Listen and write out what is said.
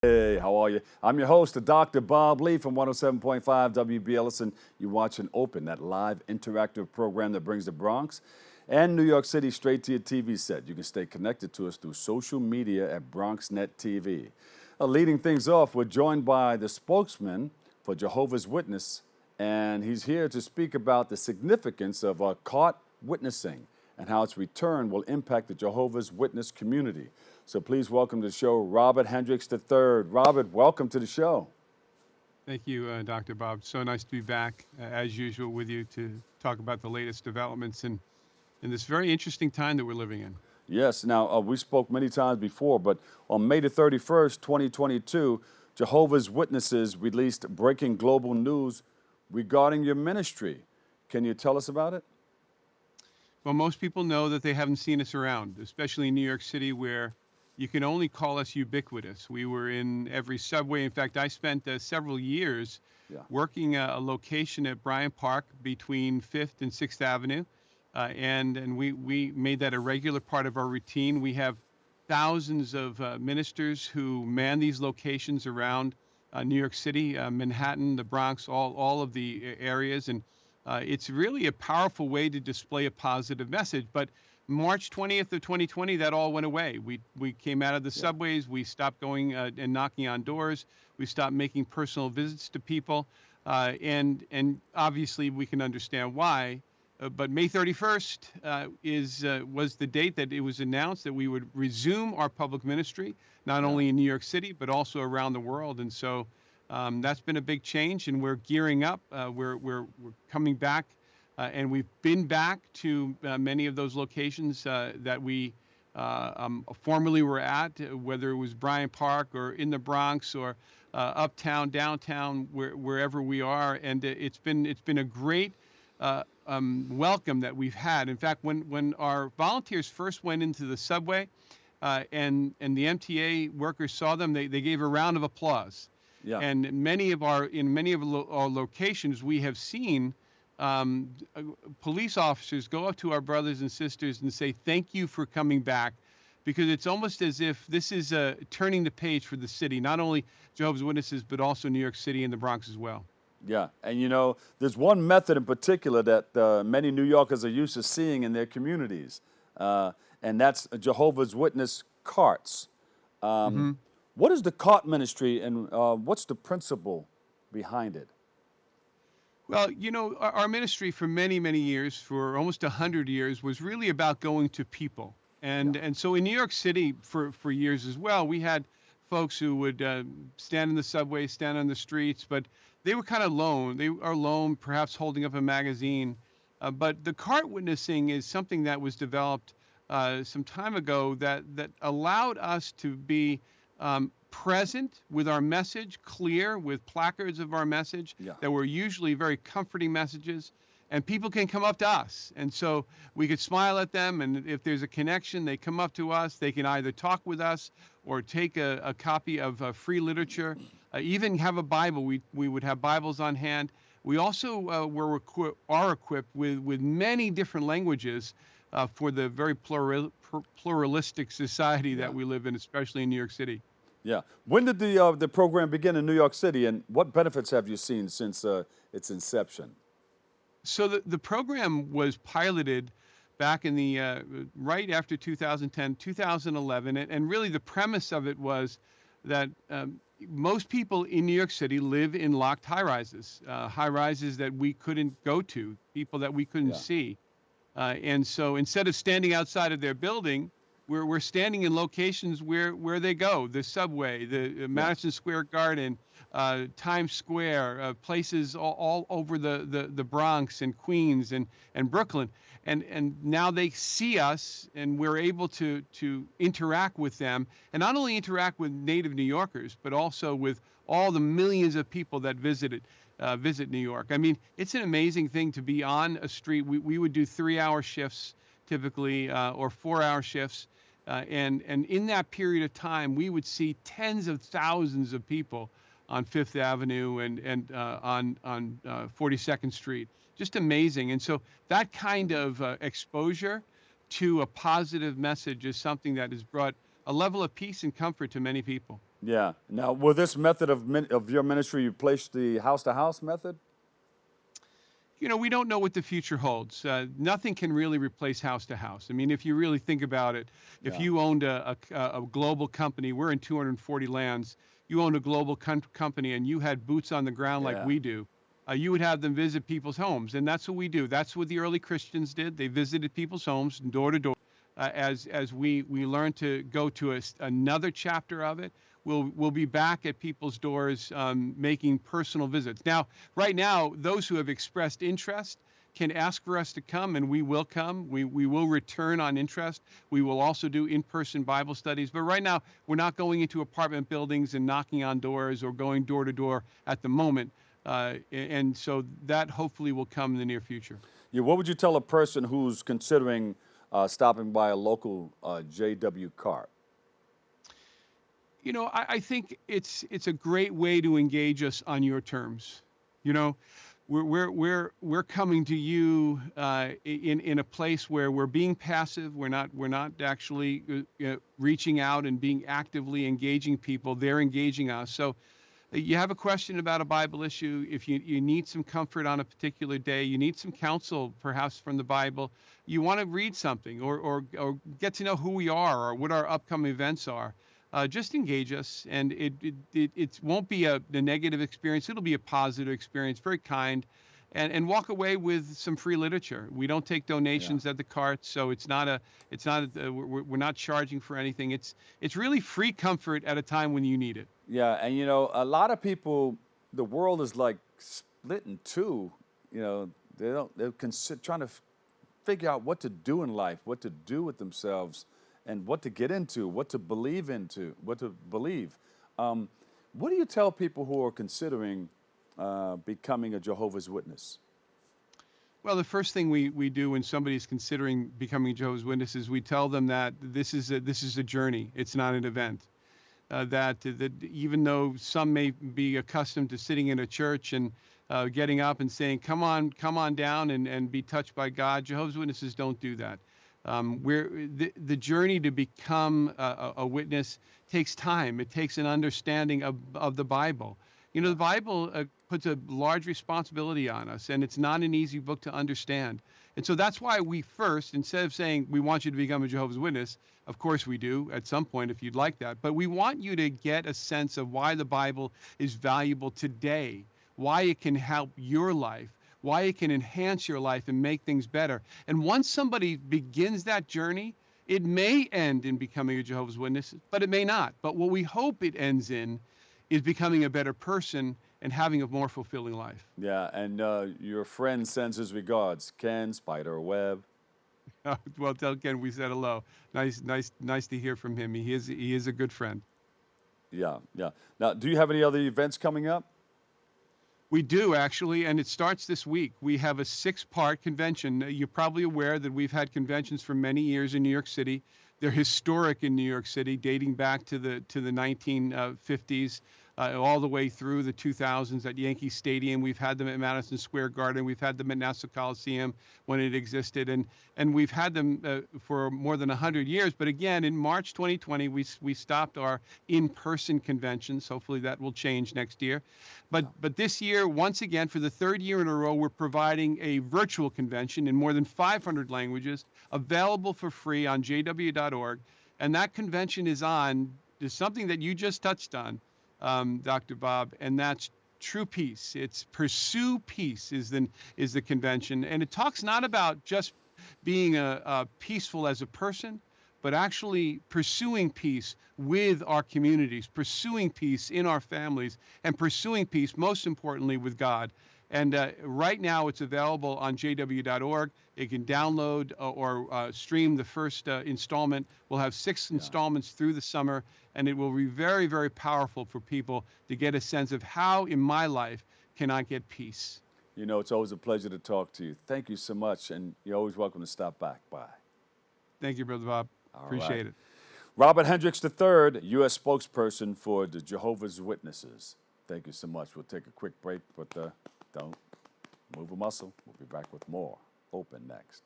Hey, how are you? I'm your host, Dr. Bob Lee from 107.5 WBLS, and you're watching Open, that live interactive program that brings the Bronx and New York City straight to your TV set. You can stay connected to us through social media at BronxNet TV. Leading things off, we're joined by the spokesman for Jehovah's Witness, and he's here to speak about the significance of caught witnessing and how its return will impact the Jehovah's Witness community. So please welcome to the show Robert Hendriks III. Robert, welcome to the show. Thank you, Dr. Bob. So nice to be back, as usual, with you to talk about the latest developments in this very interesting time that we're living in. Yes, now we spoke many times before, but on May the 31st, 2022, Jehovah's Witnesses released breaking global news regarding your ministry. Can you tell us about it? Well, most people know that they haven't seen us around, especially in New York City, where you can only call us ubiquitous. We were in every subway. In fact, I spent several years working a location at Bryant Park between 5th and 6th Avenue. And we made that a regular part of our routine. We have thousands of ministers who man these locations around New York City, Manhattan, the Bronx, all of the areas. And it's really a powerful way to display a positive message. But March 20th of 2020, that all went away. We came out of the subways. We stopped going and knocking on doors. We stopped making personal visits to people. And obviously, we can understand why. But May 31st was the date that it was announced that we would resume our public ministry, not only in New York City, but also around the world. And so that's been a big change, and we're gearing up. We're coming back, and we've been back to many of those locations that we formerly were at, whether it was Bryant Park or in the Bronx or uptown, downtown, wherever we are. And it's been a great welcome that we've had. In fact, when our volunteers first went into the subway and the MTA workers saw them, they gave a round of applause. Yeah. And in many of our locations, we have seen police officers go up to our brothers and sisters and say, thank you for coming back, because it's almost as if this is turning the page for the city, not only Jehovah's Witnesses, but also New York City and the Bronx as well. Yeah, and you know, there's one method in particular that many New Yorkers are used to seeing in their communities, and that's Jehovah's Witness carts. What is the cart ministry, and what's the principle behind it? Well, you know, our ministry for many, many years, for almost 100 years, was really about going to people. And so in New York City for years as well, we had folks who would stand in the subway, stand on the streets, but they were kind of lone. They are alone, perhaps holding up a magazine. But the cart witnessing is something that was developed some time ago that allowed us to be present with our message, clear with placards of our message that were usually very comforting messages, and people can come up to us. And so we could smile at them, and if there's a connection, they come up to us. They can either talk with us or take a copy of free literature, even have a Bible. We would have Bibles on hand. We also are equipped with many different languages for the very pluralistic society that we live in, especially in New York City. Yeah. When did the program begin in New York City, and what benefits have you seen since its inception? So the program was piloted back in the right after 2010, 2011, and really the premise of it was that most people in New York City live in locked high-rises that we couldn't go to, people that we couldn't see. And so instead of standing outside of their building, we're standing in locations where they go, the subway, the Madison Square Garden, Times Square, places all over the Bronx and Queens and Brooklyn. And now they see us, and we're able to interact with them, and not only interact with native New Yorkers, but also with all the millions of people that visit New York. I mean, it's an amazing thing to be on a street. We would do 3-hour shifts typically, or 4-hour shifts. And in that period of time, we would see tens of thousands of people on Fifth Avenue and on 42nd Street. Just amazing. And so that kind of exposure to a positive message is something that has brought a level of peace and comfort to many people. Yeah. Now, will this method of your ministry replace the house-to-house method? We don't know what the future holds. Nothing can really replace house to house. I mean, if you really think about it, if Yeah. you owned a global company, we're in 240 lands, you owned a global company and you had boots on the ground like Yeah. we do, you would have them visit people's homes. And that's what we do. That's what the early Christians did. They visited people's homes door to door. As we learn to go to another chapter of it, we'll be back at people's doors, making personal visits. Now, right now, those who have expressed interest can ask for us to come, and we will come. We will return on interest. We will also do in-person Bible studies. But right now, we're not going into apartment buildings and knocking on doors or going door to door at the moment. And so that hopefully will come in the near future. Yeah. What would you tell a person who's considering stopping by a local JW cart? I think it's a great way to engage us on your terms. You know, we're coming to you in a place where we're being passive. We're not actually reaching out and being actively engaging people. They're engaging us. So you have a question about a Bible issue, if you need some comfort on a particular day, you need some counsel perhaps from the Bible, you want to read something or get to know who we are or what our upcoming events are, just engage us. And it won't be a negative experience. It'll be a positive experience, very kind. And walk away with some free literature. We don't take Yeah. donations at the cart, so we're not charging for anything. It's really free comfort at a time when you need it. Yeah, and a lot of people, the world is like split in two. Trying to figure out what to do in life, what to do with themselves, and what to get into, what to believe into, what to believe. What do you tell people who are considering becoming a Jehovah's Witness? Well, the first thing we do when somebody's considering becoming a Jehovah's Witness is we tell them that this is a journey. It's not an event. That even though some may be accustomed to sitting in a church and getting up and saying, come on down and be touched by God, Jehovah's Witnesses don't do that. The journey to become a witness takes time. It takes an understanding of the Bible. The Bible puts a large responsibility on us, and it's not an easy book to understand. And so that's why we first, instead of saying we want you to become a Jehovah's Witness, of course we do at some point if you'd like that, but we want you to get a sense of why the Bible is valuable today, why it can help your life, why it can enhance your life and make things better. And once somebody begins that journey, it may end in becoming a Jehovah's Witness, but it may not. But what we hope it ends in is becoming a better person and having a more fulfilling life. Yeah, and your friend sends his regards, Ken Spiderweb. Well, tell Ken we said hello. Nice to hear from him. He is a good friend. Yeah, yeah. Now, do you have any other events coming up? We do, actually, and it starts this week. We have a 6-part convention. You're probably aware that we've had conventions for many years in New York City. They're historic in New York City, dating back to the 1950s, all the way through the 2000s at Yankee Stadium. We've had them at Madison Square Garden. We've had them at Nassau Coliseum when it existed, and we've had them for more than 100 years. But again, in March 2020, we stopped our in-person conventions. Hopefully that will change next year. But this year, once again, for the 3rd year in a row, we're providing a virtual convention in more than 500 languages, available for free on jw.org. And that convention is something that you just touched on, Dr. Bob, and that's true peace. It's Pursue Peace is the convention. And it talks not about just being peaceful as a person, but actually pursuing peace with our communities, pursuing peace in our families, and pursuing peace, most importantly, with God. And right now it's available on jw.org. You can download or stream the first installment. We'll have 6 installments through the summer, and it will be very, very powerful for people to get a sense of how in my life can I get peace. It's always a pleasure to talk to you. Thank you so much, and you're always welcome to stop back by. Thank you, Brother Bob. Appreciate it. Robert Hendriks III, U.S. spokesperson for the Jehovah's Witnesses. Thank you so much. We'll take a quick break, but don't move a muscle. We'll be back with more Open next.